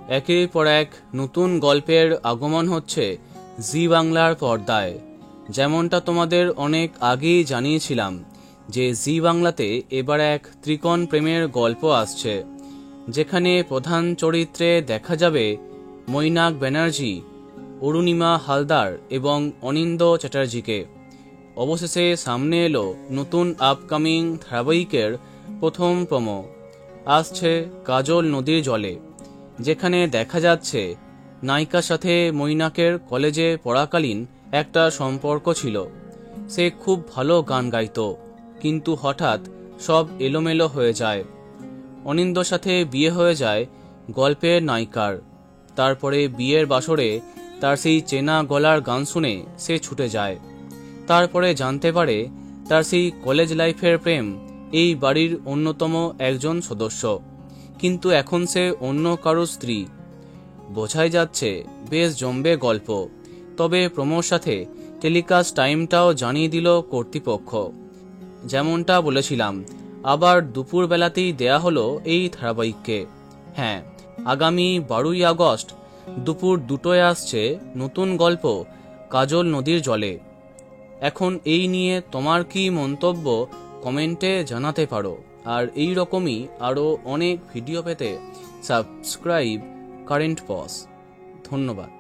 একের পর এক নতুন গল্পের আগমন হচ্ছে জি বাংলার পর্দায়। যেমনটা তোমাদের অনেক আগেই জানিয়েছিলাম যে জি বাংলাতে এবার এক ত্রিকোণ প্রেমের গল্প আসছে, যেখানে প্রধান চরিত্রে দেখা যাবে মৈনাক ব্যানার্জি, অরুণিমা হালদার এবং অনিন্দ চ্যাটার্জিকে। অবশেষে সামনে এলো নতুন আপকামিং ধারাবাহিকের প্রথম প্রোমো। আসছে কাজল নদীর জলে, যেখানে দেখা যাচ্ছে নায়িকার সাথে মৈনাকের কলেজে পড়াকালীন একটা সম্পর্ক ছিল। সে খুব ভালো গান গাইতো, কিন্তু হঠাৎ সব এলোমেলো হয়ে যায়। অনিন্দর সাথে বিয়ে হয়ে যায় গল্পের নায়িকার। তারপরে বিয়ের বাসরে তার সেই চেনা গলার গান শুনে সে ছুটে যায়। তারপরে জানতে পারে তার সেই কলেজ লাইফের প্রেম এই বাড়ির অন্যতম একজন সদস্য, কিন্তু এখন সে অন্য কারো স্ত্রী। বোঝাই যাচ্ছে বেশ জমবে গল্প। তবে প্রোমোর সাথে টেলিকাস্ট টাইমটাও জানিয়ে দিল কর্তৃপক্ষ। যেমনটা বলেছিলাম, আবার দুপুর বেলাতেই দেয়া হলো এই ধারাবাহিককে। হ্যাঁ, আগামী 12ই আগস্ট দুপুর 2টোয় আসছে নতুন গল্প কাজল নদীর জলে। এখন এই নিয়ে তোমার কি মন্তব্য কমেন্টে জানাতে পারো। আর এই রকমই আরও অনেক ভিডিও পেতে সাবস্ক্রাইব কারেন্ট পজ। ধন্যবাদ।